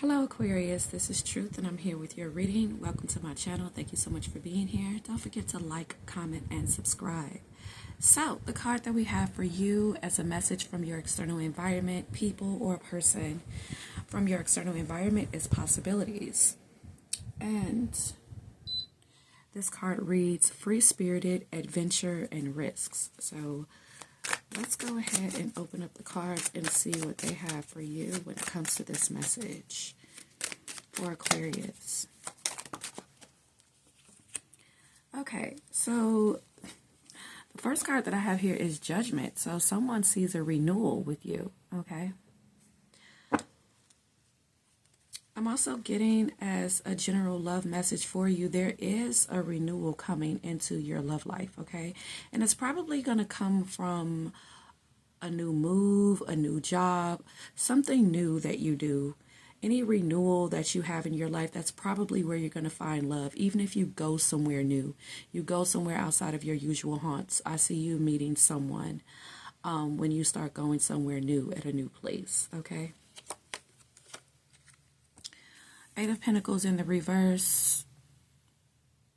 Hello Aquarius, this is Truth and I'm here with your reading. Welcome to my channel. Thank you so much for being here. Don't forget to like, comment, and subscribe. So, the card that we have for you as a message from your external environment, people or person from your external environment is possibilities. And this card reads free-spirited, adventure, and risks. So, let's go ahead and open up the cards and see what they have for you when it comes to this message for Aquarius. Okay, so the first card that I have here is Judgment. So someone sees a renewal with you, okay? I'm also getting as a general love message for you, there is a renewal coming into your love life, okay? And it's probably going to come from a new move, a new job, something new that you do. Any renewal that you have in your life, that's probably where you're going to find love. Even if you go somewhere new, you go somewhere outside of your usual haunts. I see you meeting someone when you start going somewhere new at a new place, okay? Eight of Pentacles in the reverse.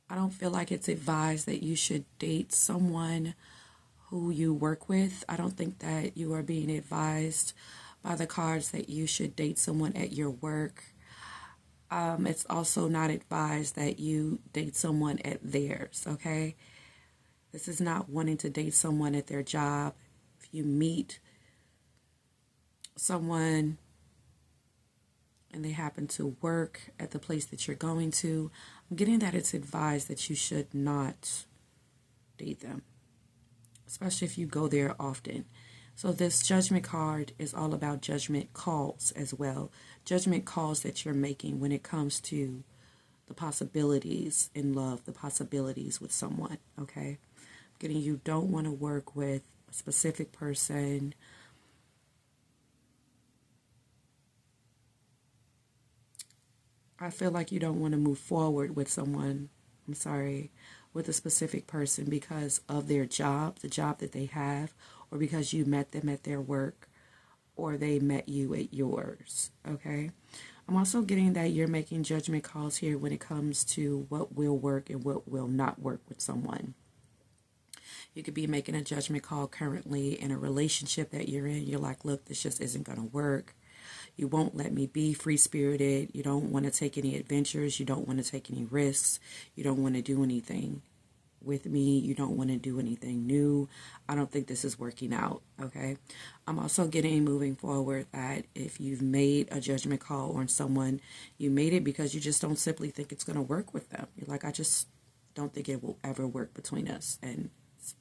I don't feel like it's advised that you should date someone who you work with. I don't think that you are being advised by the cards that you should date someone at your work. It's also not advised that you date someone at theirs, okay? This is not wanting to date someone at their job. If you meet someone and they happen to work at the place that you're going to, I'm getting that it's advised that you should not date them, especially if you go there often. So this Judgment card is all about judgment calls as well. Judgment calls that you're making when it comes to the possibilities in love, the possibilities with someone, okay? I'm getting you don't want to work with a specific person. I feel like you don't want to move forward with someone, with a specific person because of their job, the job that they have, or because you met them at their work, or they met you at yours, okay? I'm also getting that you're making judgment calls here when it comes to what will work and what will not work with someone. You could be making a judgment call currently in a relationship that you're in. You're like, look, this just isn't going to work. You won't let me be free-spirited. You don't want to take any adventures. You don't want to take any risks. You don't want to do anything with me. You don't want to do anything new. I don't think this is working out, okay? I'm also getting moving forward that if you've made a judgment call on someone, you made it because you just don't simply think it's going to work with them. You're like, I just don't think it will ever work between us, and it's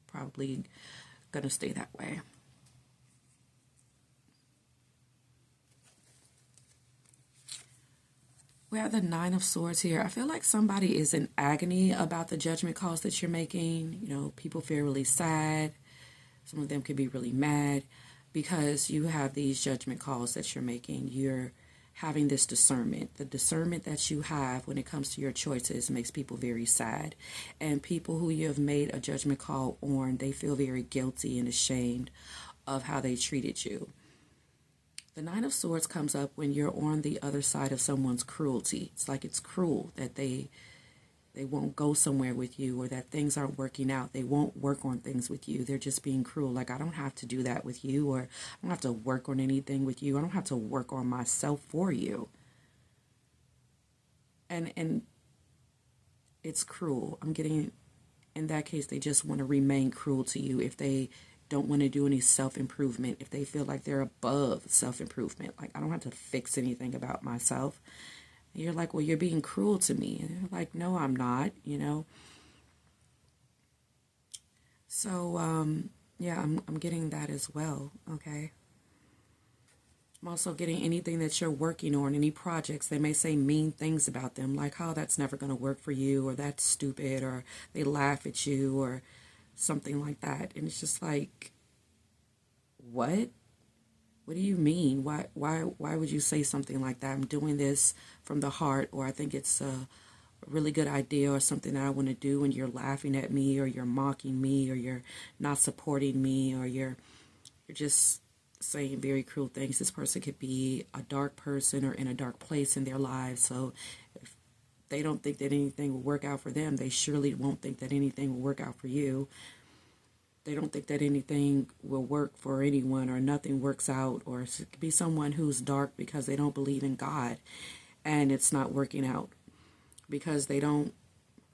probably going to stay that way. We have the Nine of Swords here. I feel like somebody is in agony about the judgment calls that you're making. You know, people feel really sad. Some of them could be really mad because you have these judgment calls that you're making. You're having this discernment. The discernment that you have when it comes to your choices makes people very sad. And people who you have made a judgment call on, they feel very guilty and ashamed of how they treated you. The Nine of Swords comes up when you're on the other side of someone's cruelty. It's like it's cruel that they won't go somewhere with you, or that things aren't working out. They won't work on things with you. They're just being cruel. Like, I don't have to do that with you, or I don't have to work on anything with you. I don't have to work on myself for you. And it's cruel. I'm getting, in that case, they just want to remain cruel to you if they don't want to do any self-improvement, if they feel like they're above self-improvement. Like, I don't have to fix anything about myself. And you're like, well, you're being cruel to me. And they're like, no, I'm not, you know. So, yeah, I'm getting that as well, okay. I'm also getting anything that you're working on, any projects. They may say mean things about them, like, oh, that's never going to work for you, or that's stupid, or they laugh at you, or something like that. And it's just like, what do you mean? Why would you say something like that? I'm doing this from the heart, or I think it's a really good idea, or something that I want to do, and you're laughing at me, or you're mocking me, or you're not supporting me, or you're just saying very cruel things. This person could be a dark person or in a dark place in their lives. So if they don't think that anything will work out for them, they surely won't think that anything will work out for you. They don't think that anything will work for anyone, or nothing works out. Or it could be someone who's dark because they don't believe in God and it's not working out because they don't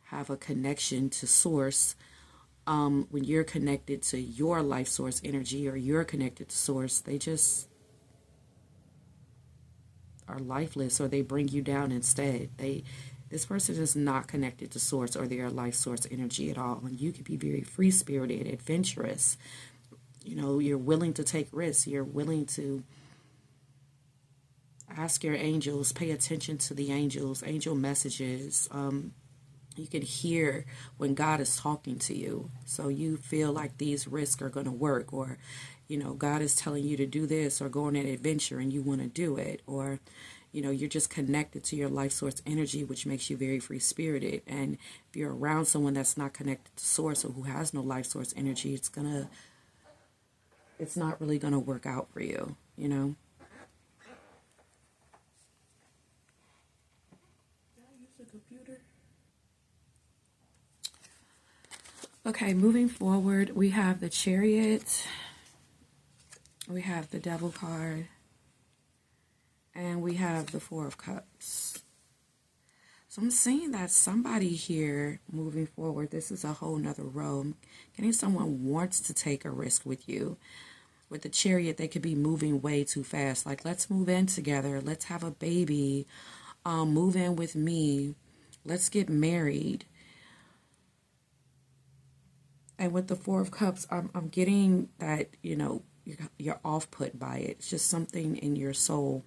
have a connection to source. When you're connected to your life source energy, or you're connected to source, they just are lifeless, or they bring you down instead. This person is not connected to source or their life source energy at all. And you could be very free spirited, adventurous. You know, you're willing to take risks. You're willing to ask your angels, pay attention to the angels, angel messages. You can hear when God is talking to you. So you feel like these risks are going to work, or, you know, God is telling you to do this or go on an adventure and you want to do it. Or, you know, you're just connected to your life source energy, which makes you very free spirited. And if you're around someone that's not connected to source, or who has no life source energy, it's not really going to work out for you, you know. Okay, moving forward, we have the Chariot, we have the Devil card, and we have the Four of Cups. So I'm seeing that somebody here moving forward, this is a whole nother row. I'm getting someone wants to take a risk with you. With the Chariot, they could be moving way too fast. Like, let's move in together. Let's have a baby. Move in with me. Let's get married. And with the Four of Cups, I'm getting that, you know, you're off-put by it. It's just something in your soul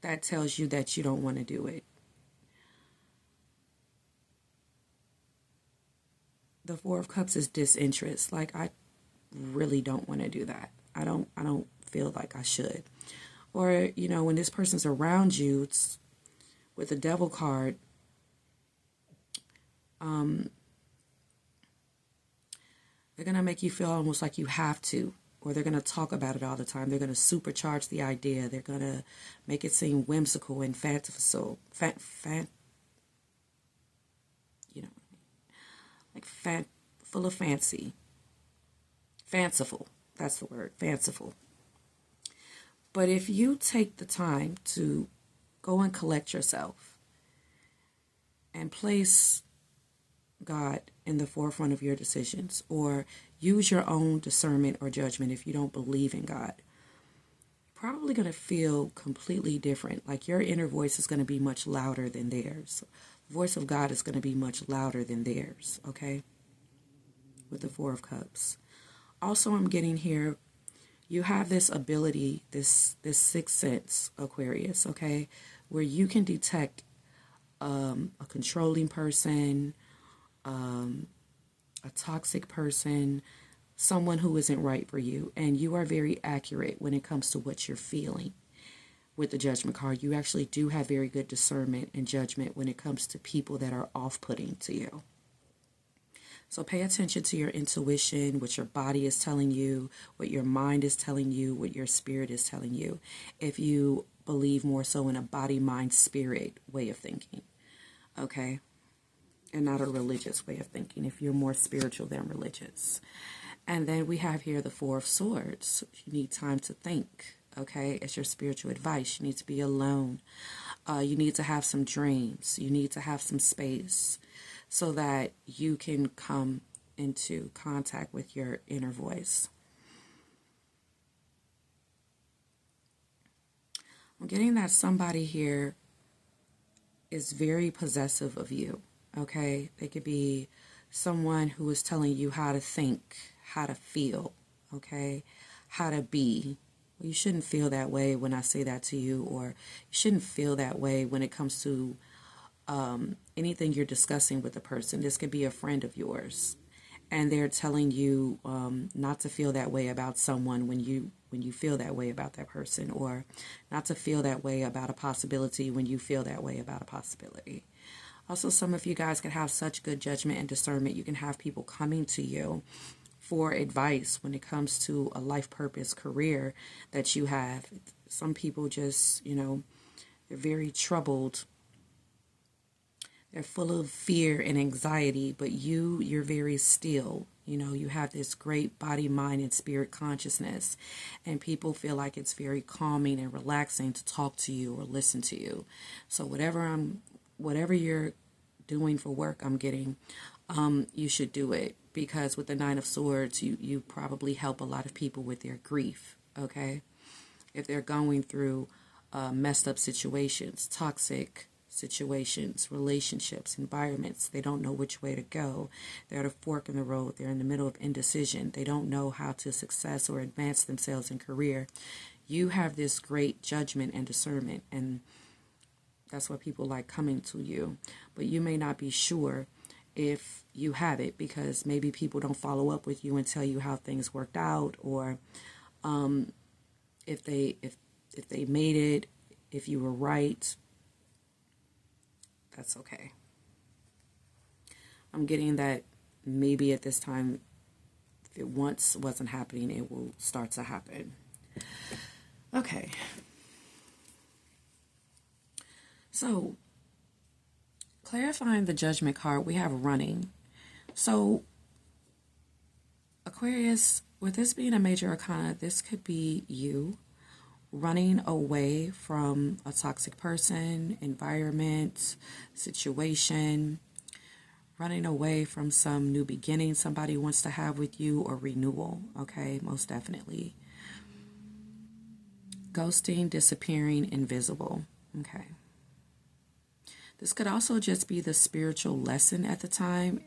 that tells you that you don't want to do it. The Four of Cups is disinterest. Like, I really don't want to do that. I don't feel like I should. Or, you know, when this person's around you, it's with the Devil card, they're going to make you feel almost like you have to, or they're going to talk about it all the time. They're going to supercharge the idea. They're going to make it seem whimsical and fanciful, full of fancy. Fanciful, that's the word, fanciful. But if you take the time to go and collect yourself and place God in the forefront of your decisions, or use your own discernment or judgment if you don't believe in God, you're probably going to feel completely different. Like, your inner voice is going to be much louder than theirs. The voice of God is going to be much louder than theirs, okay? With the Four of Cups. Also, I'm getting here, you have this ability, this sixth sense, Aquarius, okay, where you can detect a controlling person, a toxic person, someone who isn't right for you. And you are very accurate when it comes to what you're feeling. With the Judgment card, you actually do have very good discernment and judgment when it comes to people that are off-putting to you. So pay attention to your intuition, what your body is telling you, what your mind is telling you, what your spirit is telling you. If you believe more so in a body, mind, spirit way of thinking, okay? And not a religious way of thinking, if you're more spiritual than religious. And then we have here the Four of Swords. You need time to think, okay? It's your spiritual advice. You need to be alone. You need to have some dreams. You need to have some space so that you can come into contact with your inner voice. I'm getting that somebody here is very possessive of you, okay? They could be someone who is telling you how to think, how to feel, okay? How to be. Well, you shouldn't feel that way when I say that to you, or you shouldn't feel that way when it comes to anything you're discussing with a person. This could be a friend of yours, and they're telling you not to feel that way about someone when you feel that way about that person, or not to feel that way about a possibility when you feel that way about a possibility. Also, some of you guys can have such good judgment and discernment. You can have people coming to you for advice when it comes to a life purpose career that you have. Some people just, they're very troubled. They're full of fear and anxiety, but you're very still. You have this great body, mind, and spirit consciousness, and people feel like it's very calming and relaxing to talk to you or listen to you. So whatever you're doing for work, I'm getting, you should do it, because with the Nine of Swords, you probably help a lot of people with their grief, okay? If they're going through messed up situations, toxic situations, relationships, environments, they don't know which way to go. They're at a fork in the road. They're in the middle of indecision. They don't know how to success or advance themselves in career. You have this great judgment and discernment, and that's why people like coming to you. But you may not be sure if you have it, because maybe people don't follow up with you and tell you how things worked out, or if they made it, if you were right. That's okay. I'm getting that maybe at this time, if it once wasn't happening, it will start to happen. Okay. So, clarifying the Judgment card, we have running. So, Aquarius, with this being a major arcana, this could be you running away from a toxic person, environment, situation, running away from some new beginning somebody wants to have with you, or renewal, okay, most definitely. Ghosting, disappearing, invisible, okay. This could also just be the spiritual lesson at the time,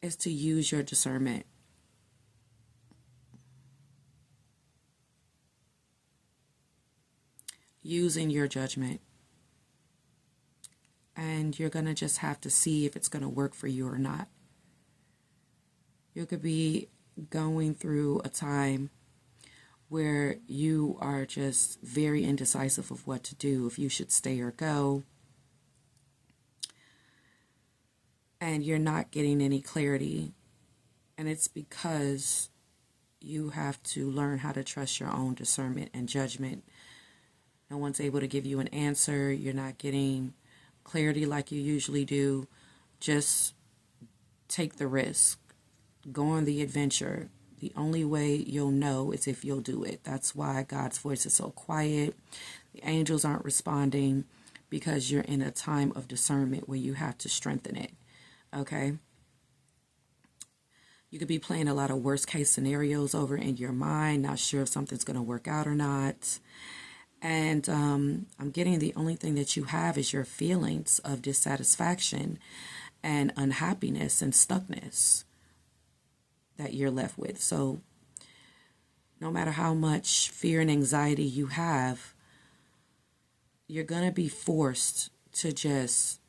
is to use your discernment. Using your judgment. And you're going to just have to see if it's going to work for you or not. You could be going through a time where you are just very indecisive of what to do, if you should stay or go. And you're not getting any clarity. And it's because you have to learn how to trust your own discernment and judgment. No one's able to give you an answer. You're not getting clarity like you usually do. Just take the risk. Go on the adventure. The only way you'll know is if you'll do it. That's why God's voice is so quiet. The angels aren't responding, because you're in a time of discernment where you have to strengthen it. Okay? You could be playing a lot of worst case scenarios over in your mind, not sure if something's going to work out or not. And I'm getting the only thing that you have is your feelings of dissatisfaction and unhappiness and stuckness that you're left with. So no matter how much fear and anxiety you have, you're going to be forced to just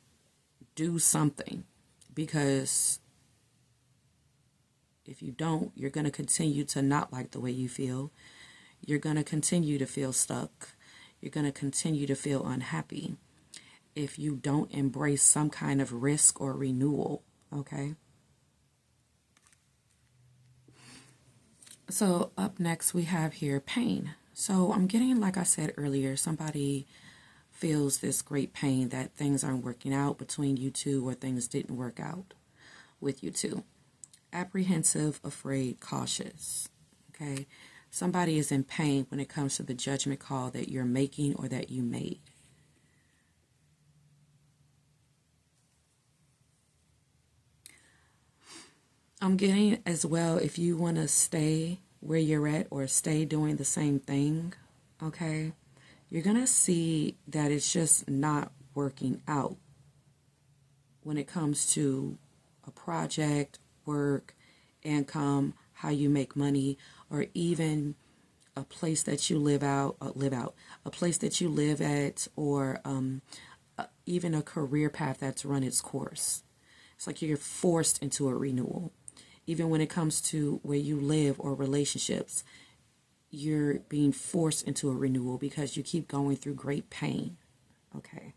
do something, because if you don't, you're going to continue to not like the way you feel. You're going to continue to feel stuck. You're going to continue to feel unhappy if you don't embrace some kind of risk or renewal, okay? So up next we have here pain. So I'm getting, like I said earlier, somebody feels this great pain that things aren't working out between you two, or things didn't work out with you two. Apprehensive, afraid, cautious, okay? Somebody is in pain when it comes to the judgment call that you're making or that you made. I'm getting as well, if you want to stay where you're at or stay doing the same thing, okay, you're going to see that it's just not working out when it comes to a project, work, income, how you make money, or even a place that you a place that you live at, or even a career path that's run its course. It's like you're forced into a renewal. Even when it comes to where you live or relationships, you're being forced into a renewal because you keep going through great pain. Okay.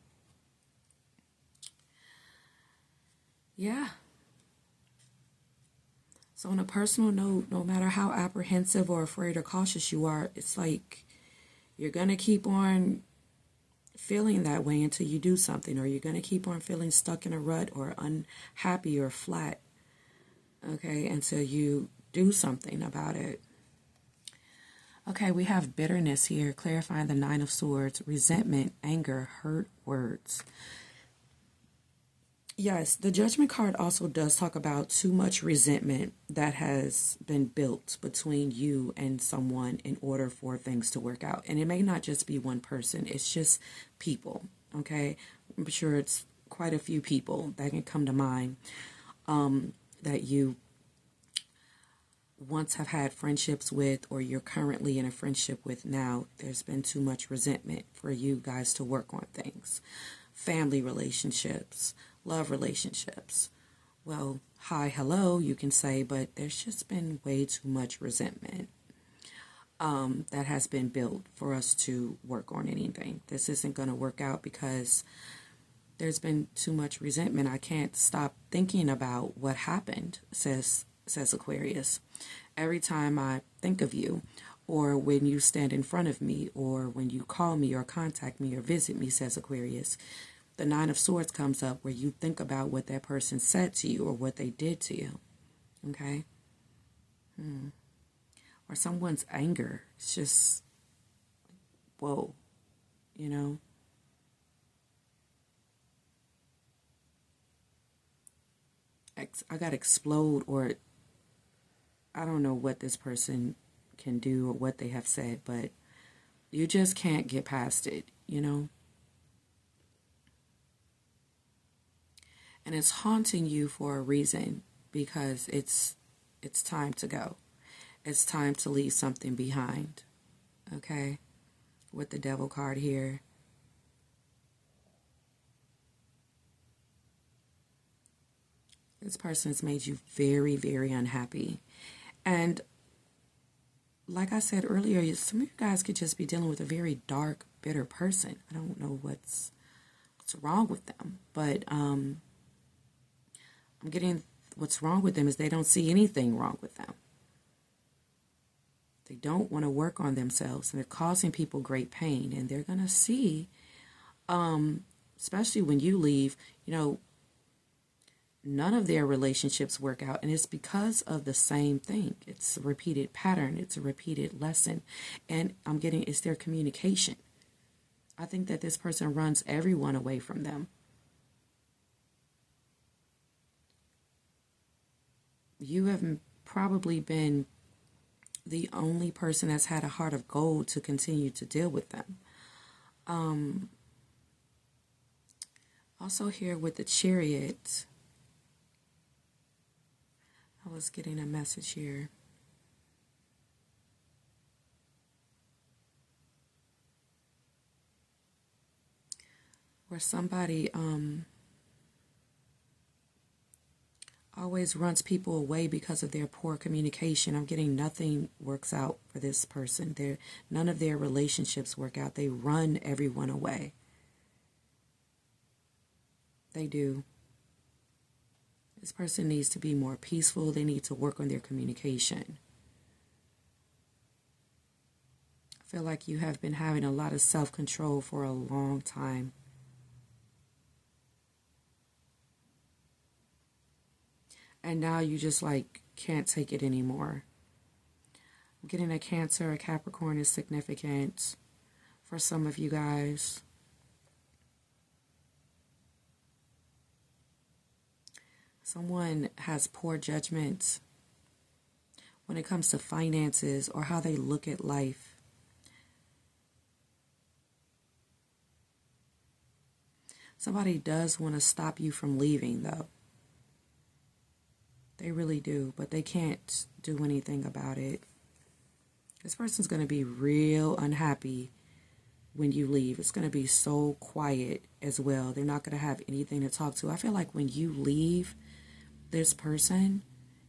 Yeah. So on a personal note, no matter how apprehensive or afraid or cautious you are, it's like you're going to keep on feeling that way until you do something, or you're going to keep on feeling stuck in a rut or unhappy or flat, okay, until you do something about it. Okay, we have bitterness here, clarifying the Nine of Swords, resentment, anger, hurt words. Yes, the Judgment card also does talk about too much resentment that has been built between you and someone in order for things to work out. And it may not just be one person, it's just people, okay? I'm sure it's quite a few people that can come to mind that you once have had friendships with, or you're currently in a friendship with now. There's been too much resentment for you guys to work on things. Family relationships, love relationships. Well, hi, hello, you can say, but there's just been way too much resentment that has been built for us to work on anything. This isn't going to work out because there's been too much resentment. I can't stop thinking about what happened, says Aquarius. Every time I think of you, or when you stand in front of me, or when you call me or contact me or visit me, says Aquarius, the Nine of Swords comes up where you think about what that person said to you or what they did to you. Okay? Or someone's anger. It's just, whoa, you know? I got to explode, or I don't know what this person can do or what they have said, but you just can't get past it, you know? And it's haunting you for a reason, because it's time to go. It's time to leave something behind, okay? With the Devil card here. This person has made you very, very unhappy. And like I said earlier, some of you guys could just be dealing with a very dark, bitter person. I don't know what's wrong with them, but I'm getting what's wrong with them is they don't see anything wrong with them. They don't want to work on themselves, and they're causing people great pain. And they're going to see, especially when you leave, you know, none of their relationships work out, and it's because of the same thing. It's a repeated pattern. It's a repeated lesson. And I'm getting, it's their communication. I think that this person runs everyone away from them. You have probably been the only person that's had a heart of gold to continue to deal with them. Also here with the Chariot, I was getting a message here. Where somebody always runs people away because of their poor communication. I'm getting nothing works out for this person. None of their relationships work out. They run everyone away. They do. This person needs to be more peaceful. They need to work on their communication. I feel like you have been having a lot of self-control for a long time. And now you just like can't take it anymore. I'm getting a Cancer, a Capricorn is significant for some of you guys. Someone has poor judgment when it comes to finances or how they look at life. Somebody does want to stop you from leaving, though. They really do, but they can't do anything about it. This person's going to be real unhappy when you leave. It's going to be so quiet as well. They're not going to have anything to talk to. I feel like when you leave this person,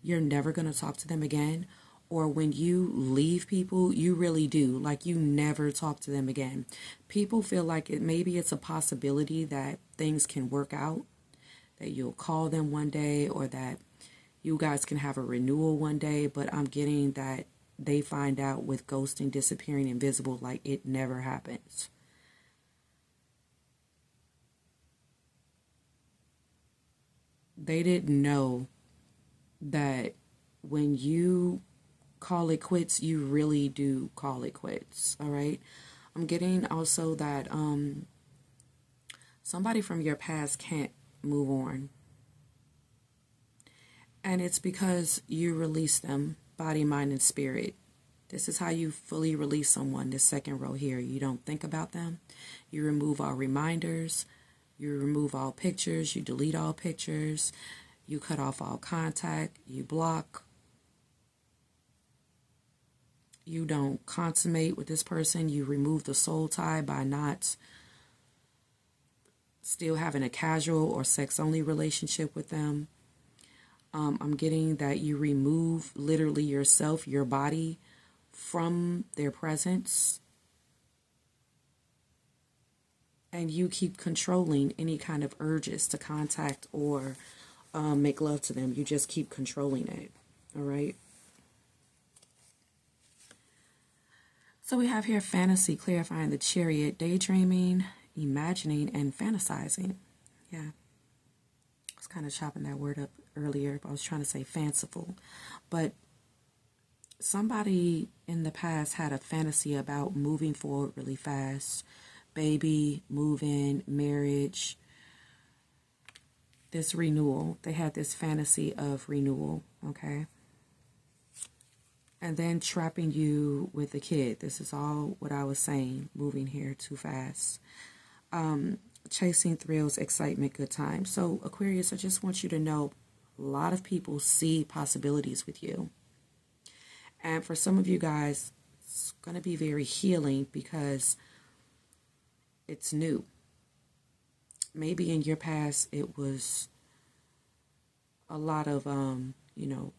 you're never going to talk to them again. Or when you leave people, you really do. Like you never talk to them again. People feel like maybe it's a possibility that things can work out. That you'll call them one day, or that You guys can have a renewal one day, but I'm getting that they find out with ghosting, disappearing, invisible, like it never happens. They didn't know that when you call it quits, you really do call it quits. All right. I'm getting also that somebody from your past can't move on. And it's because you release them, body, mind, and spirit. This is how you fully release someone, this second row here. You don't think about them. You remove all reminders. You remove all pictures. You delete all pictures. You cut off all contact. You block. You don't consummate with this person. You remove the soul tie by not still having a casual or sex-only relationship with them. I'm getting that you remove literally yourself, your body, from their presence. And you keep controlling any kind of urges to contact or make love to them. You just keep controlling it. All right. So we have here fantasy, clarifying the Chariot, daydreaming, imagining, and fantasizing. Yeah. I was kind of chopping that word up earlier, but I was trying to say fanciful. But somebody in the past had a fantasy about moving forward really fast. Baby, move-in, marriage, this renewal. They had this fantasy of renewal, okay? And then trapping you with a kid. This is all what I was saying, moving here too fast. Chasing thrills, excitement, good time. So, Aquarius, I just want you to know a lot of people see possibilities with you. And for some of you guys, it's going to be very healing because it's new. Maybe in your past, it was a lot of,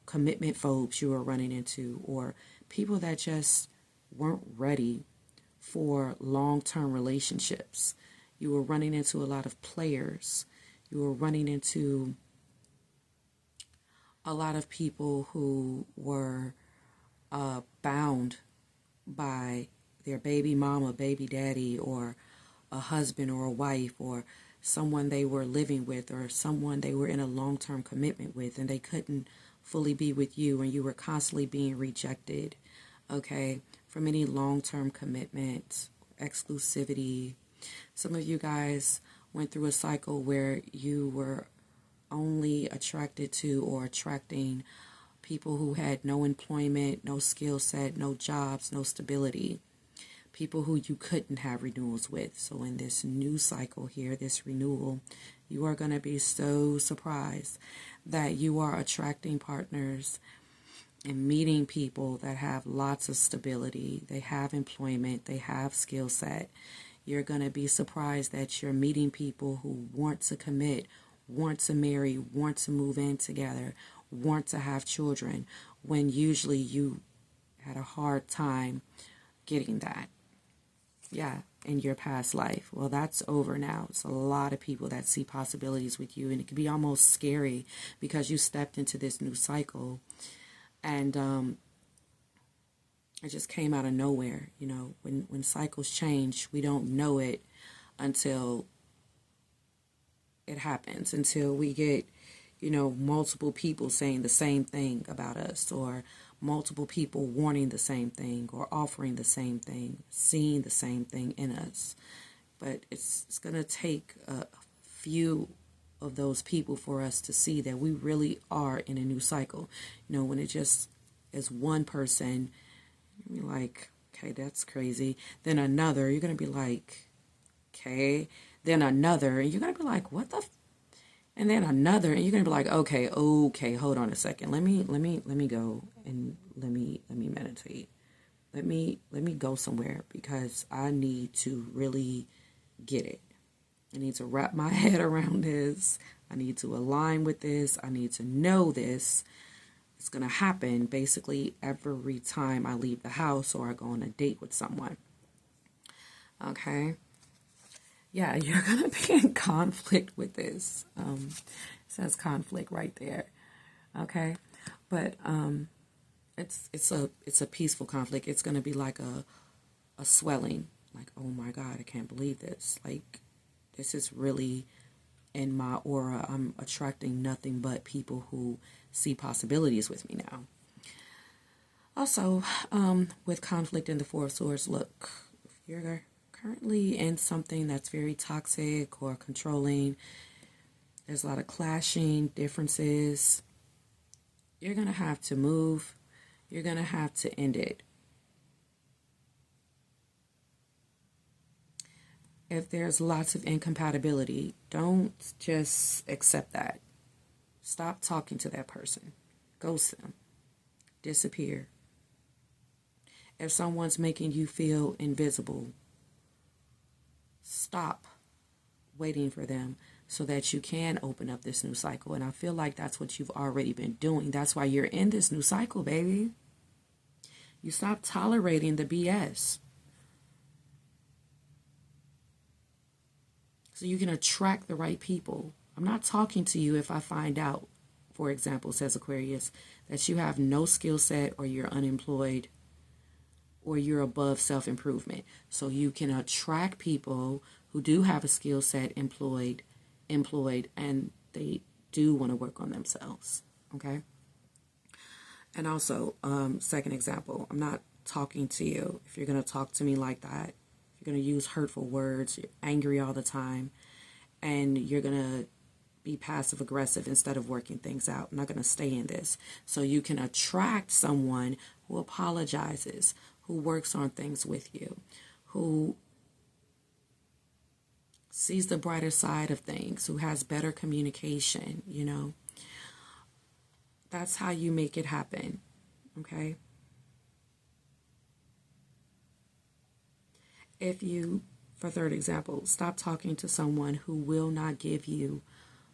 commitment phobes you were running into, or people that just weren't ready for long-term relationships. You were running into a lot of players. You were running into a lot of people who were bound by their baby mama, baby daddy, or a husband or a wife, or someone they were living with, or someone they were in a long-term commitment with, and they couldn't fully be with you, and you were constantly being rejected, okay, from any long-term commitment, exclusivity. Some of you guys went through a cycle where you were only attracted to or attracting people who had no employment, no skill set, no jobs, no stability. People who you couldn't have renewals with. So in this new cycle here, this renewal, you are going to be so surprised that you are attracting partners and meeting people that have lots of stability. They have employment. They have skill set. You're going to be surprised that you're meeting people who want to commit, want to marry, want to move in together, want to have children, when usually you had a hard time getting that. Yeah, in your past life. Well, that's over now. It's a lot of people that see possibilities with you, and it can be almost scary because you stepped into this new cycle, and it just came out of nowhere. You know, when cycles change, we don't know it until it happens, until we get, multiple people saying the same thing about us, or multiple people wanting the same thing, or offering the same thing, seeing the same thing in us. But it's going to take a few of those people for us to see that we really are in a new cycle. When it just is one person, you're like, okay, that's crazy. Then another, you're going to be like, okay. Then another, and you're going to be like, what the and then another, and you're going to be like, okay, hold on a second. Let me go and let me meditate. Let me go somewhere because I need to really get it. I need to wrap my head around this. I need to align with this. I need to know this. It's going to happen basically every time I leave the house or I go on a date with someone. Okay. Yeah, you're going to be in conflict with this. It says conflict right there. Okay, but it's a peaceful conflict. It's going to be like a swelling, like, oh my God, I can't believe this. Like, this is really in my aura. I'm attracting nothing but people who see possibilities with me now. Also, with conflict in the Four of Swords, look, if you're currently in something that's very toxic or controlling, there's a lot of clashing, differences, you're going to have to move. You're going to have to end it. If there's lots of incompatibility, don't just accept that. Stop talking to that person. Ghost them. Disappear. If someone's making you feel invisible, stop waiting for them so that you can open up this new cycle. And I feel like that's what you've already been doing. That's why you're in this new cycle, baby. You stop tolerating the BS. So you can attract the right people. I'm not talking to you if I find out, for example, says Aquarius, that you have no skill set or you're unemployed or you're above self-improvement. So you can attract people who do have a skill set, employed, and they do want to work on themselves. Okay? And also, second example, I'm not talking to you if you're going to talk to me like that. You're going to use hurtful words, you're angry all the time, and you're going to be passive aggressive instead of working things out. I'm not going to stay in this. So you can attract someone who apologizes, who works on things with you, who sees the brighter side of things, who has better communication, you know. That's how you make it happen, okay? If you, for third example, stop talking to someone who will not give you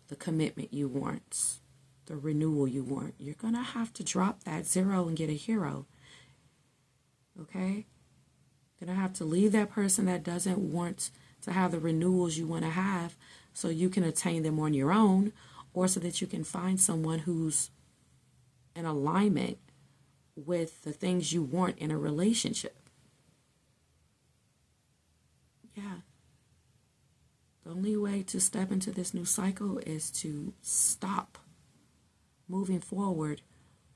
the commitment you want, the renewal you want, you're going to have to drop that 0 and get a hero, okay? You're going to have to leave that person that doesn't want to have the renewals you want to have so you can attain them on your own, or so that you can find someone who's in alignment with the things you want in a relationship. Yeah. The only way to step into this new cycle is to stop moving forward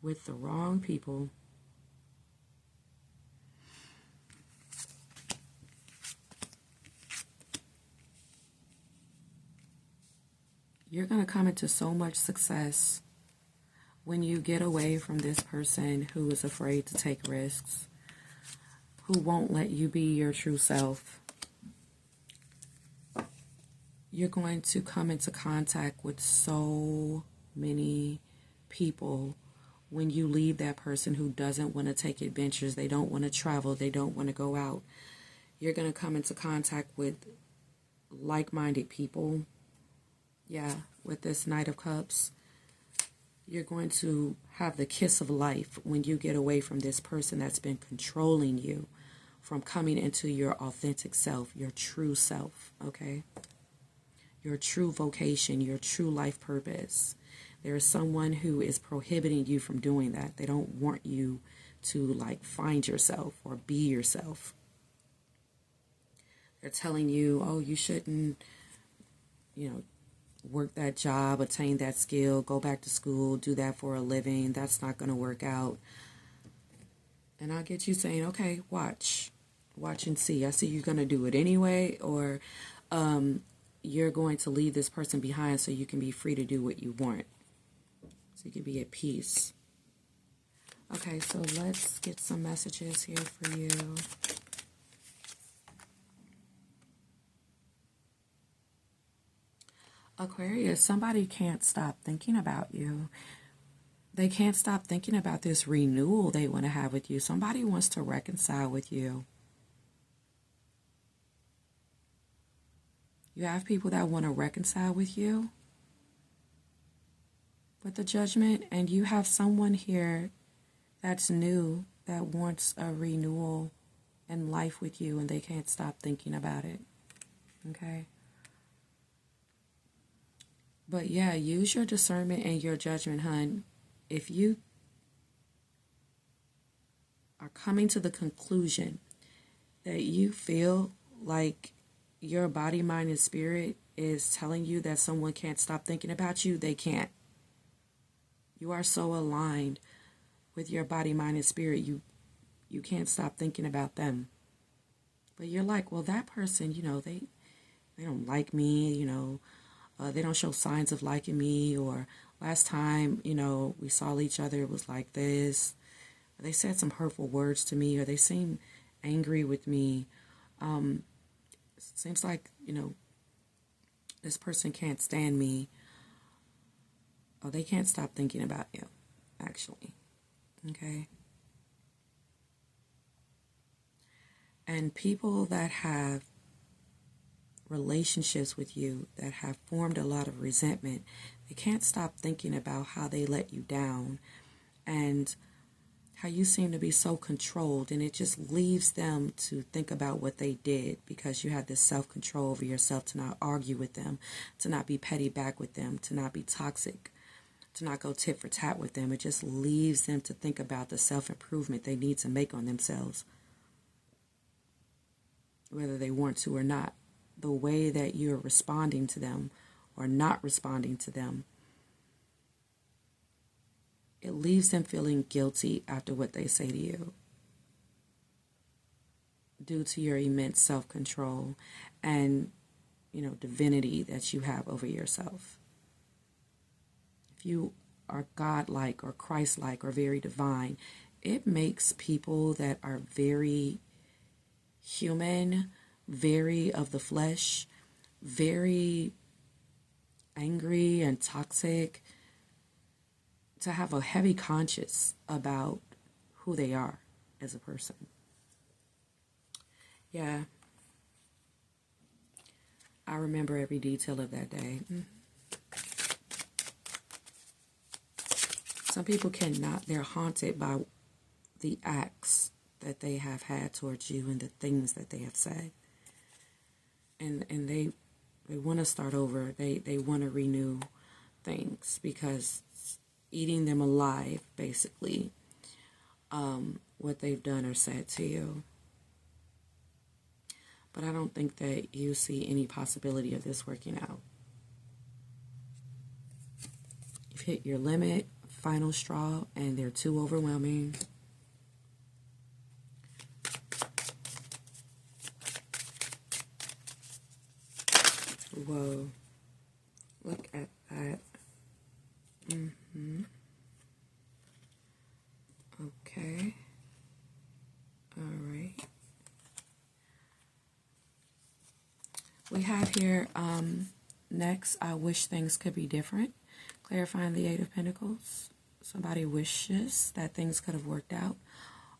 with the wrong people. You're going to come into so much success when you get away from this person who is afraid to take risks, who won't let you be your true self. You're going to come into contact with so many people when you leave that person who doesn't want to take adventures. They don't want to travel. They don't want to go out. You're going to come into contact with like-minded people. Yeah, with this Knight of Cups. You're going to have the kiss of life when you get away from this person that's been controlling you from coming into your authentic self, your true self, okay? Your true vocation, your true life purpose. There is someone who is prohibiting you from doing that. They don't want you to, like, find yourself or be yourself. They're telling you, oh, you shouldn't, you know, work that job, attain that skill, go back to school, do that for a living. That's not going to work out. And I'll get you saying, okay, watch and see. I see you're going to do it anyway, or you're going to leave this person behind so you can be free to do what you want. So you can be at peace. Okay, so let's get some messages here for you. Aquarius, somebody can't stop thinking about you. They can't stop thinking about this renewal they want to have with you. Somebody wants to reconcile with you. You have people that want to reconcile with you with the Judgment, and you have someone here that's new that wants a renewal in life with you, and they can't stop thinking about it. Okay? But yeah, use your discernment and your judgment, hun. if you are coming to the conclusion that you feel like your body, mind, and spirit is telling you that someone can't stop thinking about you, they can't. You are so aligned with your body, mind, and spirit, you can't stop thinking about them. But you're like, well, that person, they don't like me, they don't show signs of liking me, or last time, we saw each other, it was like this. They said some hurtful words to me, or they seem angry with me. Seems like, this person can't stand me. Oh, they can't stop thinking about you, actually. Okay? And people that have relationships with you that have formed a lot of resentment, they can't stop thinking about how they let you down and how you seem to be so controlled, and it just leaves them to think about what they did because you have this self-control over yourself to not argue with them, to not be petty back with them, to not be toxic, to not go tit for tat with them. It just leaves them to think about the self-improvement they need to make on themselves, whether they want to or not. The way that you're responding to them or not responding to them, it leaves them feeling guilty after what they say to you due to your immense self-control and, divinity that you have over yourself. If you are God-like or Christ-like or very divine, it makes people that are very human, very of the flesh, very angry and toxic, to have a heavy conscience about who they are as a person. Yeah. I remember every detail of that day. Some people cannot, they're haunted by the acts that they have had towards you and the things that they have said. And they want to start over. They want to renew things because eating them alive, basically, what they've done or said to you. But I don't think that you see any possibility of this working out. You've hit your limit, final straw, and they're too overwhelming. Whoa. Look at that. Okay. All right. We have here, next, I wish things could be different. Clarifying the Eight of Pentacles. Somebody wishes that things could have worked out,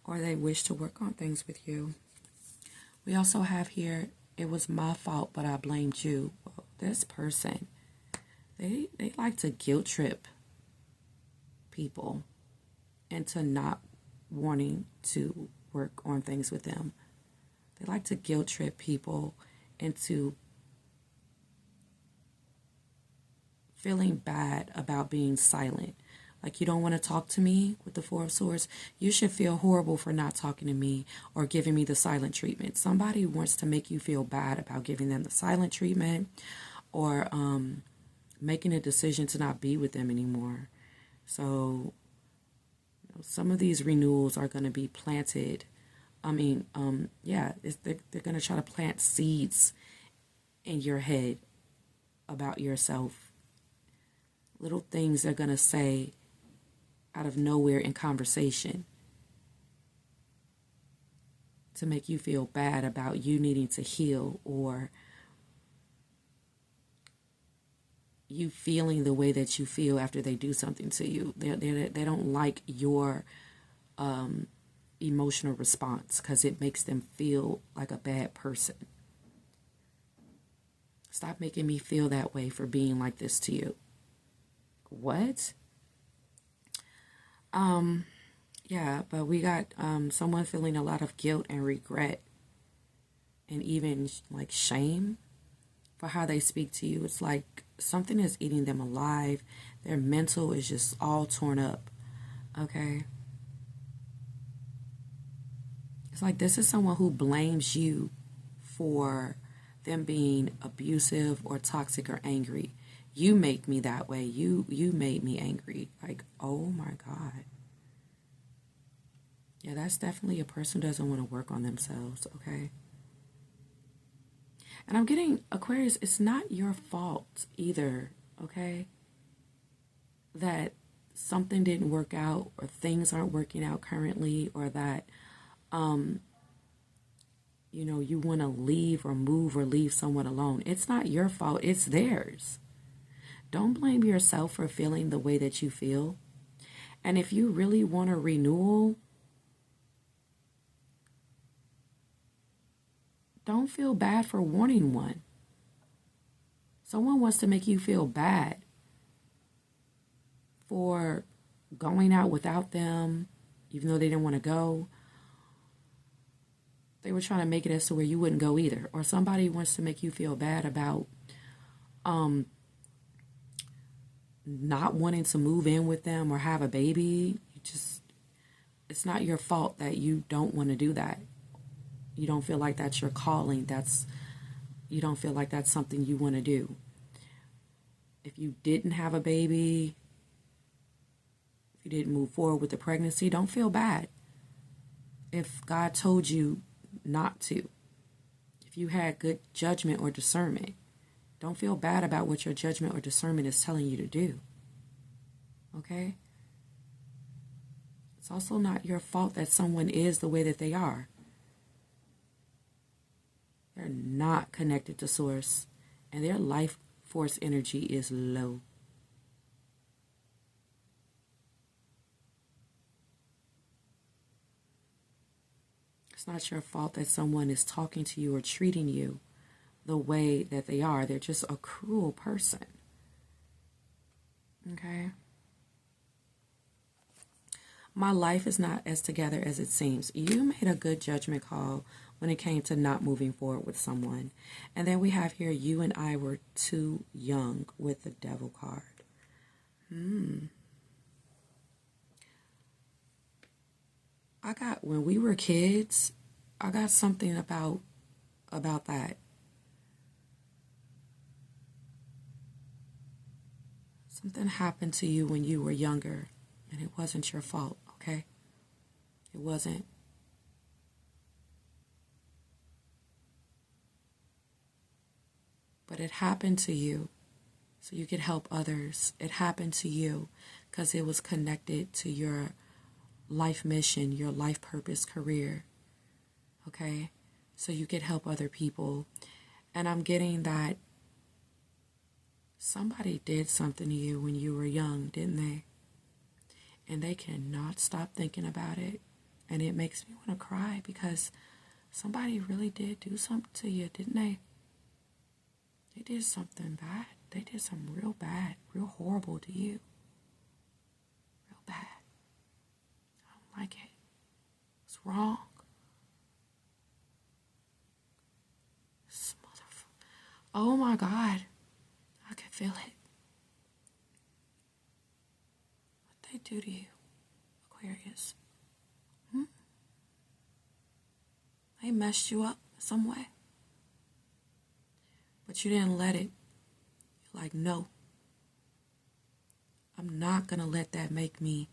or they wish to work on things with you. We also have here, it was my fault, but I blamed you. Well, this person, they like to guilt trip people into not wanting to work on things with them. They like to guilt trip people into feeling bad about being silent. Like, you don't want to talk to me with the Four of Swords. You should feel horrible for not talking to me or giving me the silent treatment. Somebody wants to make you feel bad about giving them the silent treatment or making a decision to not be with them anymore. So some of these renewals are going to be planted. They're going to try to plant seeds in your head about yourself. Little things they're going to say out of nowhere in conversation to make you feel bad about you needing to heal, or you feeling the way that you feel after they do something to you. They don't like your emotional response because it makes them feel like a bad person. Stop making me feel that way for being like this to you. What? Yeah, but we got someone feeling a lot of guilt and regret and even like shame for how they speak to you. It's like something is eating them alive. Their mental is just all torn up Okay? It's like this is someone who blames you for them being abusive or toxic or angry. You make me that way. You made me angry. Like, oh my God. Yeah, that's definitely a person who doesn't want to work on themselves, okay? And I'm getting, Aquarius, it's not your fault either, okay? That something didn't work out or things aren't working out currently, or that, you want to leave or move or leave someone alone. It's not your fault. It's theirs. Don't blame yourself for feeling the way that you feel. And if you really want a renewal, don't feel bad for wanting one. Someone wants to make you feel bad for going out without them, even though they didn't want to go. They were trying to make it as to where you wouldn't go either. Or somebody wants to make you feel bad about not wanting to move in with them or have a baby. It's not your fault that you don't want to do that. You don't feel like that's your calling. You don't feel like that's something you want to do. If you didn't have a baby, if you didn't move forward with the pregnancy, don't feel bad. If God told you not to, if you had good judgment or discernment, don't feel bad about what your judgment or discernment is telling you to do. Okay? It's also not your fault that someone is the way that they are. They're not connected to source, and their life force energy is low. It's not your fault that someone is talking to you or treating you the way that they are. They're just a cruel person. Okay? My life is not as together as it seems. You made a good judgment call when it came to not moving forward with someone. And then we have here, you and I were too young with the Devil card. When we were kids, I got something about that. Something happened to you when you were younger, and it wasn't your fault, okay? It wasn't. But it happened to you so you could help others. It happened to you because it was connected to your life mission, your life purpose, career, okay? So you could help other people. And I'm getting that somebody did something to you when you were young, didn't they? And they cannot stop thinking about it. And it makes me want to cry because somebody really did do something to you, didn't they? They did something bad. They did something real bad, real horrible to you. Real bad. I don't like it. It's wrong. This motherfucker. Oh my God. I can feel it. What they do to you, Aquarius? They messed you up some way. But you didn't let it. You're like, no. I'm not going to let that make me.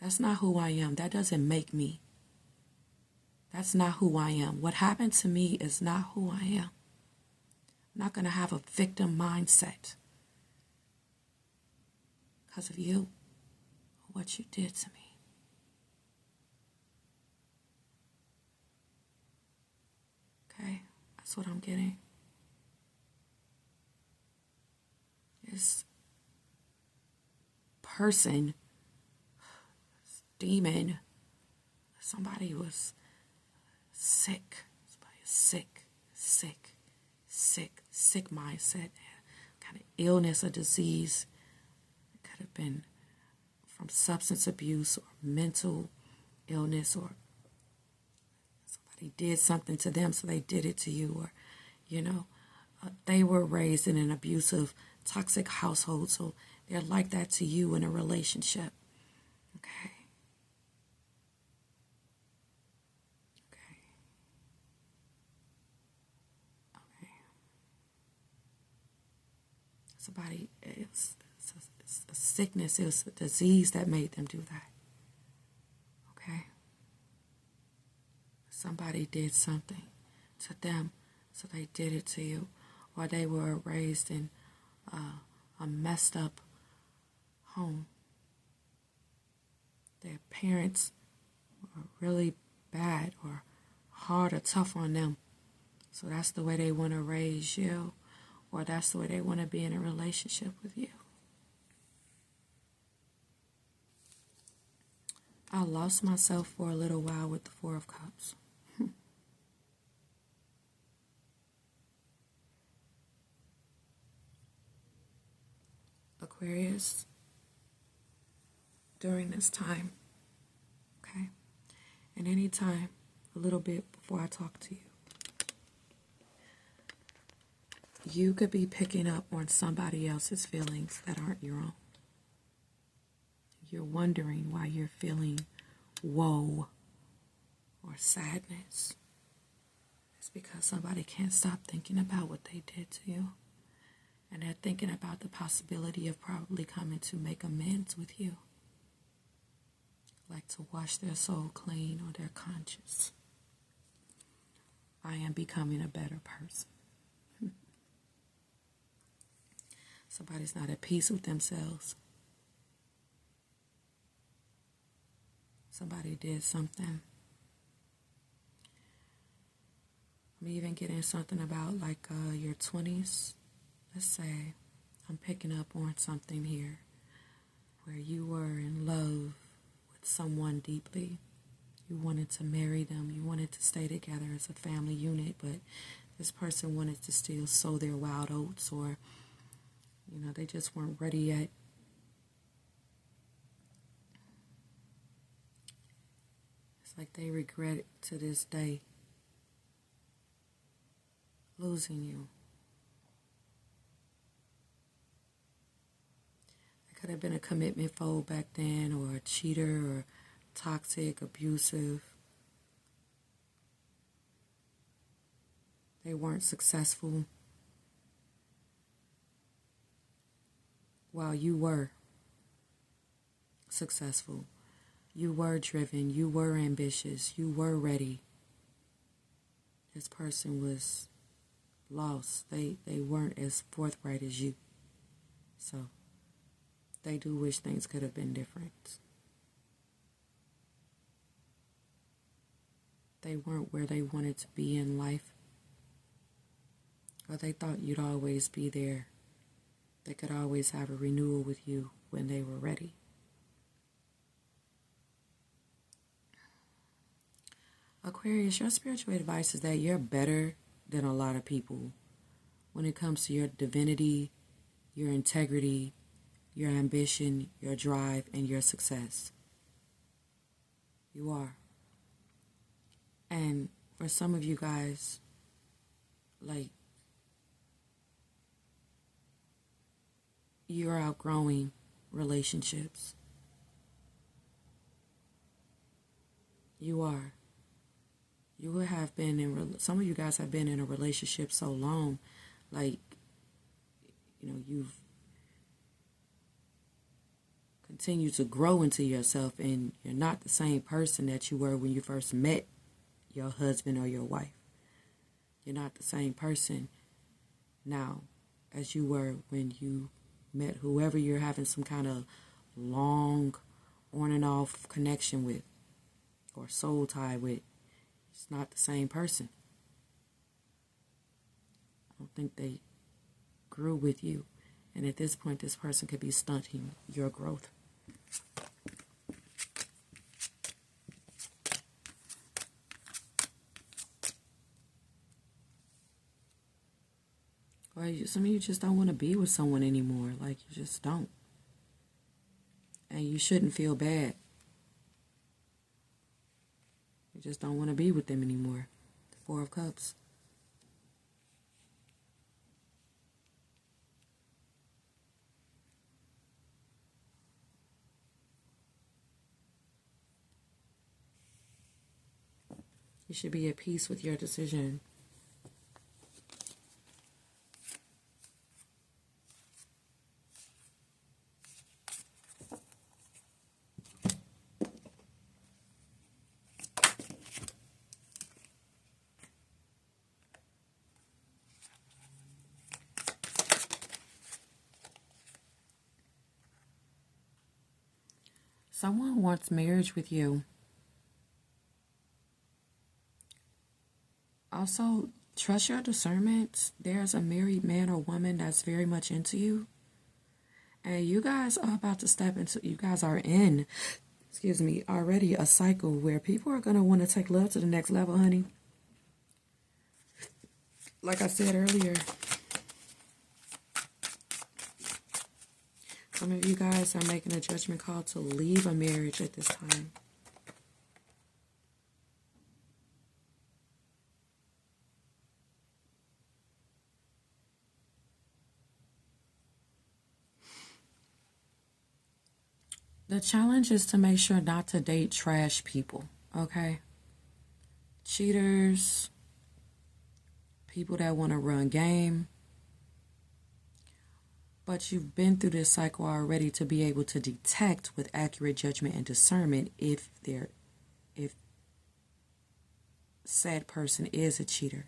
That's not who I am. That doesn't make me. That's not who I am. What happened to me is not who I am. I'm not going to have a victim mindset because of you or what you did to me. Okay, that's what I'm getting. This person, this demon, somebody was sick. Somebody is sick mindset, kind of illness or disease. It could have been from substance abuse or mental illness, or somebody did something to them, so they did it to you, or, they were raised in an abusive, toxic household, so They're like that to you in a relationship. Okay. Okay. Okay. Somebody, it's a sickness, it was a disease that made them do that. Okay. Somebody did something to them, so they did it to you. Or they were raised in a messed up home. Their parents were really bad or hard or tough on them. So that's the way they want to raise you, or that's the way they want to be in a relationship with you. I lost myself for a little while with the Four of Cups. Aquarius, during this time, okay, and any time, a little bit before I talk to you, you could be picking up on somebody else's feelings that aren't your own. You're wondering why you're feeling woe or sadness. It's because somebody can't stop thinking about what they did to you. And they're thinking about the possibility of probably coming to make amends with you. Like to wash their soul clean or their conscience. I am becoming a better person. Somebody's not at peace with themselves. Somebody did something. I'm even getting something about like your 20s. Let's say I'm picking up on something here where you were in love with someone deeply. You wanted to marry them. You wanted to stay together as a family unit, but this person wanted to still sow their wild oats, or, they just weren't ready yet. It's like they regret it to this day, losing you. Could have been a commitment phobe back then, or a cheater, or toxic, abusive. They weren't successful while you were successful. You were driven, you were ambitious, you were ready. This person was lost. They weren't as forthright as you. So they do wish things could have been different. They weren't where they wanted to be in life. Or they thought you'd always be there. They could always have a renewal with you when they were ready. Aquarius, your spiritual advice is that you're better than a lot of people when it comes to your divinity, your integrity, your ambition, your drive, and your success. You are. And for some of you guys, you're outgrowing relationships. You are. You have been some of you guys have been in a relationship so long, you've continue to grow into yourself, and you're not the same person that you were when you first met your husband or your wife. You're not the same person now as you were when you met whoever you're having some kind of long on and off connection with or soul tie with. It's not the same person. I don't think they grew with you. And at this point, this person could be stunting your growth. Or some of you just don't want to be with someone anymore. You just don't. And you shouldn't feel bad. You just don't want to be with them anymore. The Four of Cups. You should be at peace with your decision. Someone wants marriage with you. Also, trust your discernment. There's a married man or woman that's very much into you. And you guys are about to step into, you guys are in, already a cycle where people are going to want to take love to the next level, honey. Like I said earlier, some of you guys are making a judgment call to leave a marriage at this time. The challenge is to make sure not to date trash people, okay? Cheaters, people that want to run game. But you've been through this cycle already to be able to detect with accurate judgment and discernment if said person is a cheater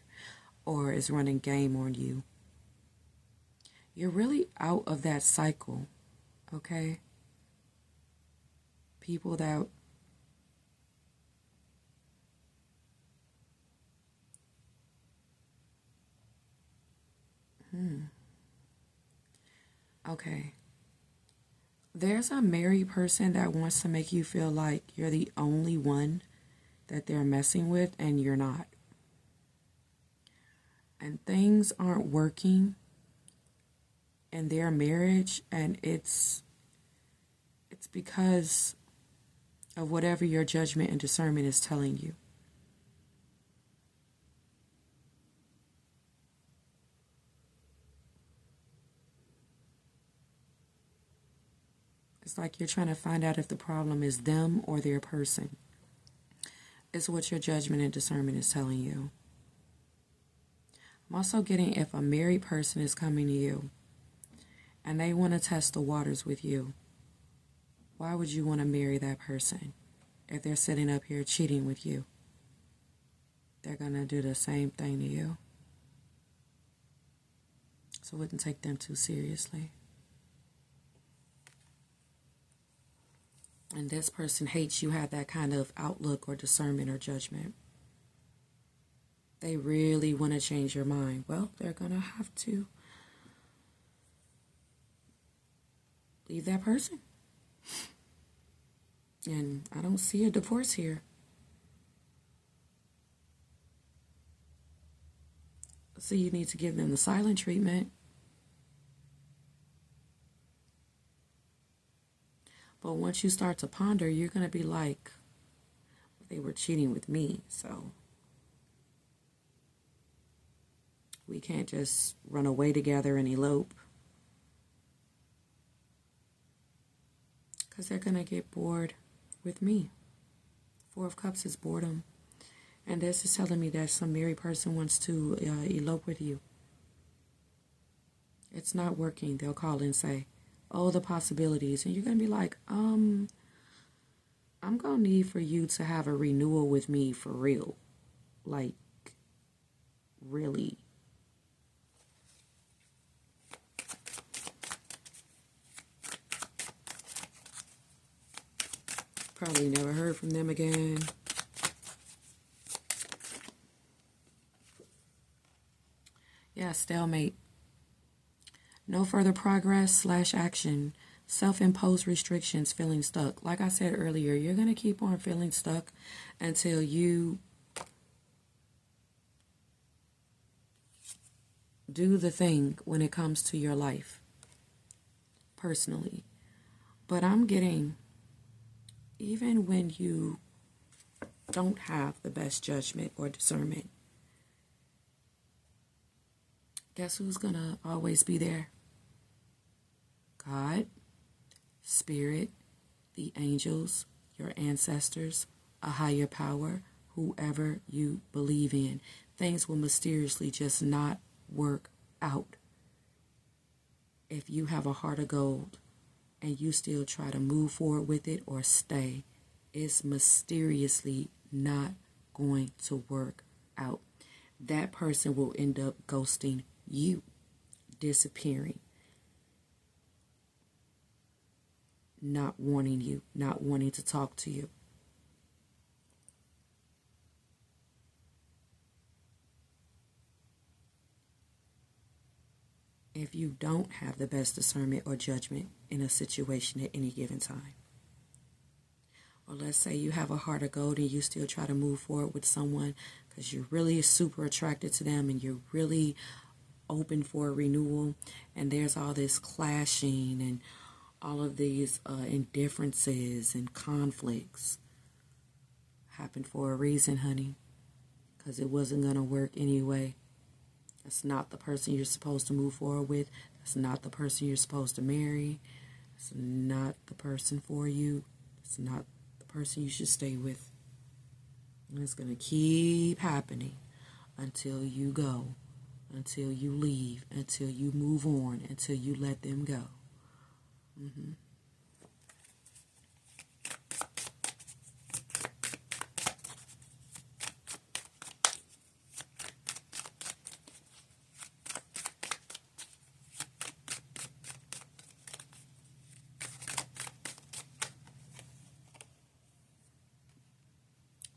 or is running game on you. You're really out of that cycle, okay? People that Okay. There's a married person that wants to make you feel like you're the only one that they're messing with, and you're not. And things aren't working in their marriage, and it's because of whatever your judgment and discernment is telling you. It's like you're trying to find out if the problem is them or their person. It's what your judgment and discernment is telling you. I'm also getting if a married person is coming to you and they want to test the waters with you. Why would you want to marry that person if they're sitting up here cheating with you? They're going to do the same thing to you. So wouldn't take them too seriously. And this person hates you have that kind of outlook or discernment or judgment. They really want to change your mind. Well, they're going to have to leave that person. And I don't see a divorce here. So you need to give them the silent treatment. But once you start to ponder, you're going to be like, they were cheating with me, so we can't just run away together and elope. Because they're going to get bored with me. Four of Cups is boredom. And this is telling me that some married person wants to elope with you. It's not working. They'll call and say, oh, the possibilities. And you're going to be like, I'm going to need for you to have a renewal with me for real. Like, really. Probably never heard from them again. Yeah, stalemate. No further progress / action. Self-imposed restrictions, feeling stuck. Like I said earlier, you're going to keep on feeling stuck until you do the thing when it comes to your life, personally. But I'm getting, even when you don't have the best judgment or discernment, guess who's going to always be there? God, Spirit, the angels, your ancestors, a higher power, whoever you believe in. Things will mysteriously just not work out. If you have a heart of gold and you still try to move forward with it or stay, it's mysteriously not going to work out. That person will end up ghosting you, disappearing, not wanting you, not wanting to talk to you. If you don't have the best discernment or judgment in a situation at any given time. Or let's say you have a heart of gold and you still try to move forward with someone because you're really super attracted to them and you're really open for a renewal, and there's all this clashing and all of these indifferences and conflicts. Happened for a reason, honey, because it wasn't going to work anyway. That's not the person you're supposed to move forward with. That's not the person you're supposed to marry. It's not the person for you. It's not the person you should stay with. And it's going to keep happening until you go, until you leave, until you move on, until you let them go.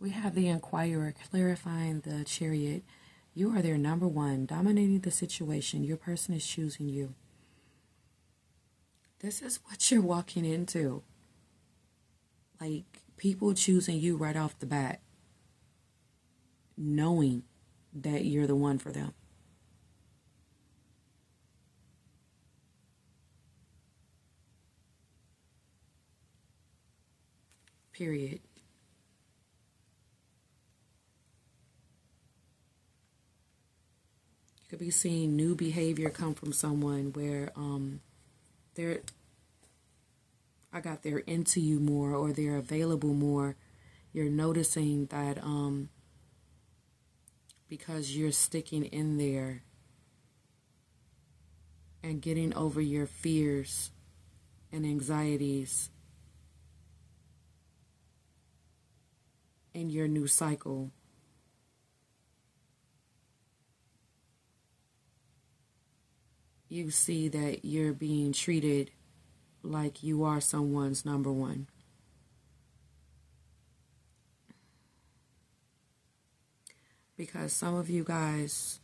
We have the Inquirer clarifying the Chariot. You are their number one, dominating the situation. Your person is choosing you. This is what you're walking into. Like, people choosing you right off the bat, knowing that you're the one for them. Period. You could be seeing new behavior come from someone where they're into you more, or they're available more. You're noticing that because you're sticking in there and getting over your fears and anxieties in your new cycle. You see that you're being treated like you are someone's number one. Because some of you guys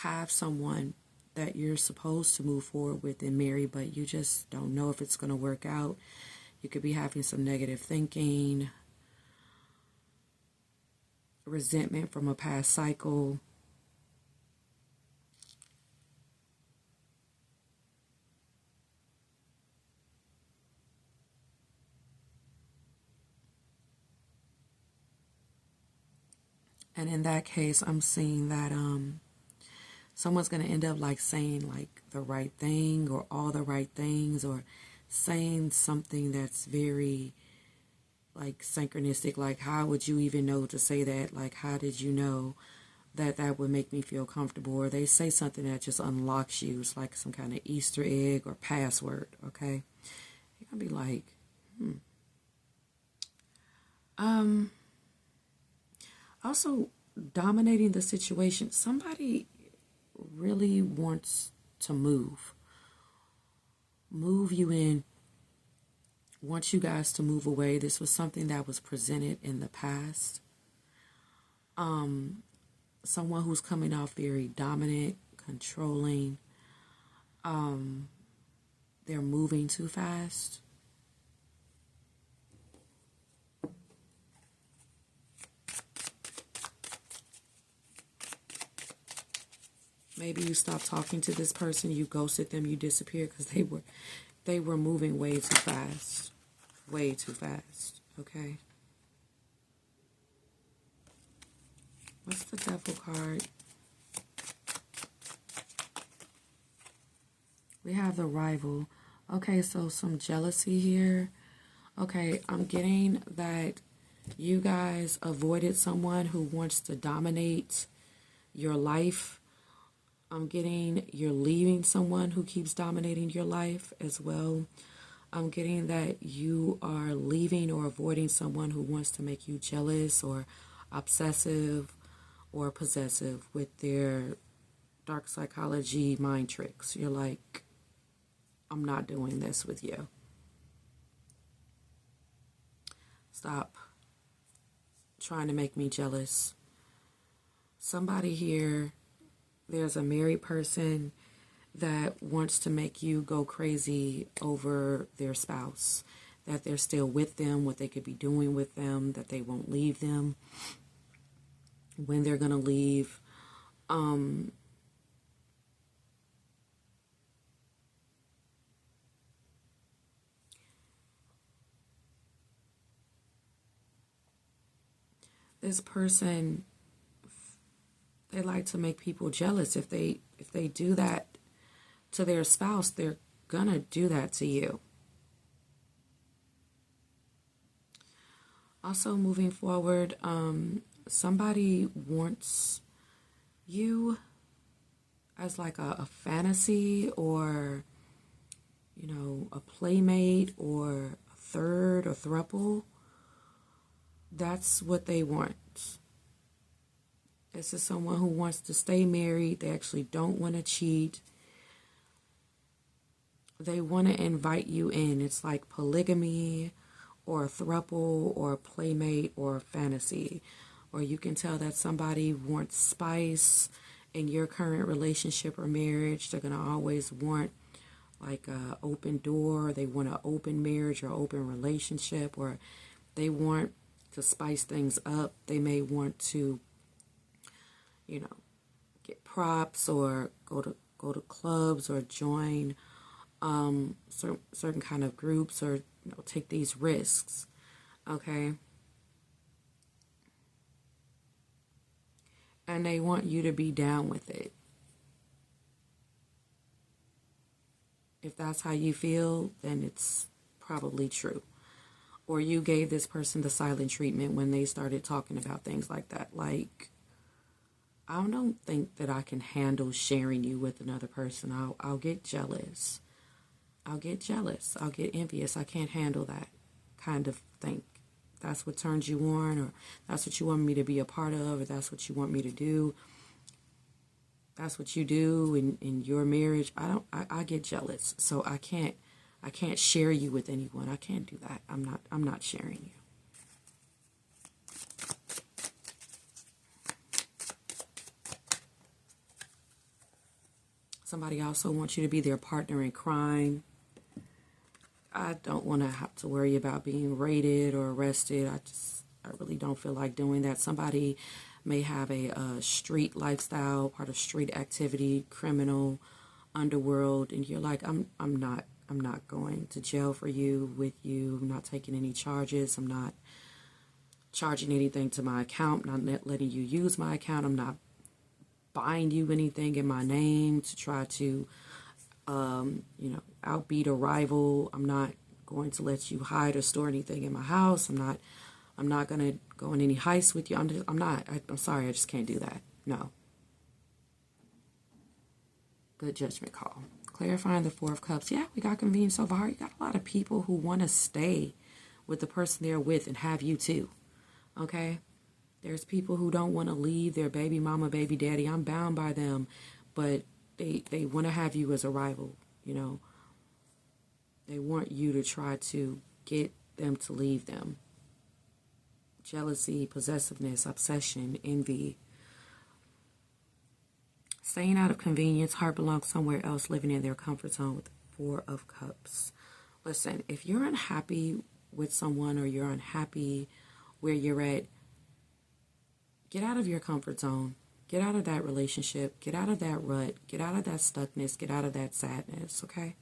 have someone that you're supposed to move forward with and marry, but you just don't know if it's going to work out. You could be having some negative thinking, resentment from a past cycle. And in that case, I'm seeing that someone's going to end up like saying like the right thing or all the right things, or saying something that's very like synchronistic. Like, how would you even know to say that? Like, how did you know that that would make me feel comfortable? Or they say something that just unlocks you. It's like some kind of Easter egg or password, okay? You're going to be like, Also, dominating the situation. Somebody really wants to move you in, wants you guys to move away. This was something that was presented in the past. Someone who's coming off very dominant, controlling. They're moving too fast. Maybe you stopped talking to this person, you ghosted them, you disappeared because they were moving way too fast. Way too fast, okay? What's the Devil card? We have the Rival. Okay, so some jealousy here. Okay, I'm getting that You guys avoided someone who wants to dominate your life. I'm getting you're leaving someone who keeps dominating your life as well. I'm getting that you are leaving or avoiding someone who wants to make you jealous or obsessive or possessive with their dark psychology mind tricks. You're like, I'm not doing this with you. Stop trying to make me jealous. Somebody here, there's a married person that wants to make you go crazy over their spouse, that they're still with them, what they could be doing with them, that they won't leave them, when they're going to leave. This person, they like to make people jealous. If they do that to their spouse, they're gonna do that to you. Also, moving forward, somebody wants you as like a fantasy, or a playmate, or a third or throuple. That's what they want. This is someone who wants to stay married. They actually don't want to cheat. They want to invite you in. It's like polygamy, or a throuple, or a playmate, or a fantasy. Or you can tell that somebody wants spice in your current relationship or marriage. They're going to always want like a open door. They want an open marriage or open relationship, or they want to spice things up. They may want to, get props, or go to clubs, or join certain kind of groups, or take these risks. Okay. And they want you to be down with it. If that's how you feel, then it's probably true. Or you gave this person the silent treatment when they started talking about things like that. Like, I don't think that I can handle sharing you with another person. I'll get jealous. I'll get jealous. I'll get envious. I can't handle that kind of thing. That's what turns you on, or that's what you want me to be a part of, or that's what you want me to do. That's what you do in your marriage. I get jealous. So I can't share you with anyone. I can't do that. I'm not sharing you. Somebody also wants you to be their partner in crime. I don't want to have to worry about being raided or arrested. I really don't feel like doing that. Somebody may have a street lifestyle, part of street activity, criminal, underworld, and you're like, I'm not going to jail for you, with you. I'm not taking any charges. I'm not charging anything to my account. I'm not letting you use my account. I'm not buying you anything in my name to try to outbeat a rival. I'm not going to let you hide or store anything in my house. I'm not going to go on any heists with you. I'm sorry, I just can't do that. No. Good judgment call. Clarifying the Four of Cups. Yeah, we got convenience so far. You got a lot of people who want to stay with the person they're with and have you too. Okay? There's people who don't want to leave their baby mama, baby daddy. I'm bound by them, but they want to have you as a rival, They want you to try to get them to leave them. Jealousy, possessiveness, obsession, envy. Staying out of convenience, heart belongs somewhere else, living in their comfort zone with the Four of Cups. Listen, if you're unhappy with someone, or you're unhappy where you're at, get out of your comfort zone. Get out of that relationship. Get out of that rut. Get out of that stuckness. Get out of that sadness, okay?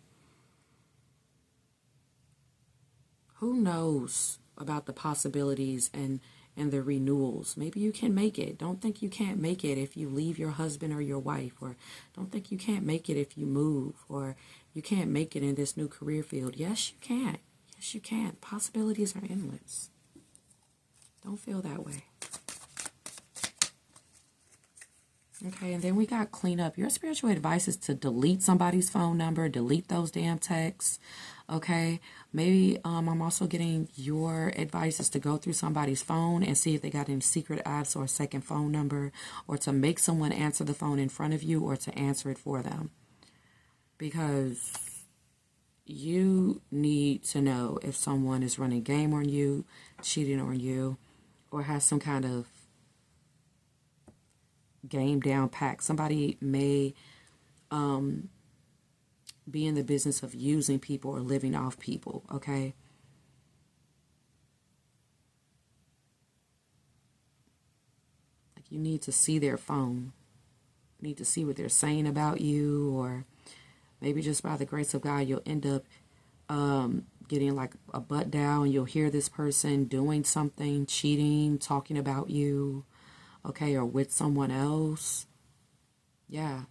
Who knows about the possibilities and the renewals? Maybe you can make it. Don't think you can't make it if you leave your husband or your wife, or don't think you can't make it if you move, or you can't make it in this new career field. Yes, you can. Yes, you can. Possibilities are endless. Don't feel that way. Okay, and then we got clean up. Your spiritual advice is to delete somebody's phone number, delete those damn texts. Okay, maybe I'm also getting your advice is to go through somebody's phone and see if they got any secret apps or a second phone number, or to make someone answer the phone in front of you or to answer it for them. Because you need to know if someone is running game on you, cheating on you, or has some kind of game down pack. Somebody may be in the business of using people or living off people, okay? Like, you need to see their phone. You need to see what they're saying about you, or maybe just by the grace of God, you'll end up getting like a butt down. You'll hear this person doing something, cheating, talking about you, okay, or with someone else. Yeah.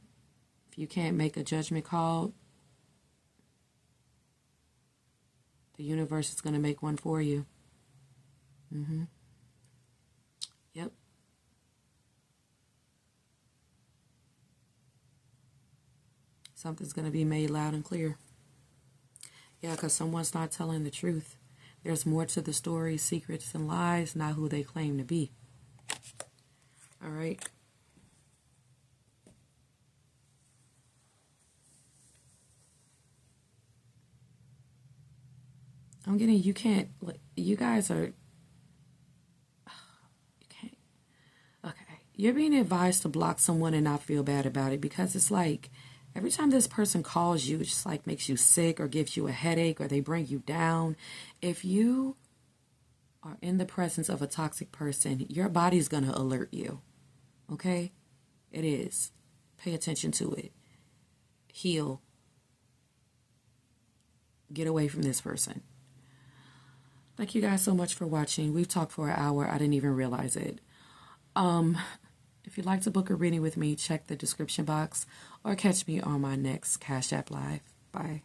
If you can't make a judgment call, the universe is going to make one for you. Yep. Something's going to be made loud and clear. Yeah, because someone's not telling the truth. There's more to the story, secrets and lies, not who they claim to be. All right. I'm getting, you can't, you guys are, you can't, okay. You're being advised to block someone and not feel bad about it, because it's like, every time this person calls you, it just like makes you sick or gives you a headache or they bring you down. If you are in the presence of a toxic person, your body's going to alert you. Okay? It is. Pay attention to it. Heal. Get away from this person. Thank you guys so much for watching. We've talked for an hour. I didn't even realize it. If you'd like to book a reading with me, check the description box or catch me on my next Cash App Live. Bye.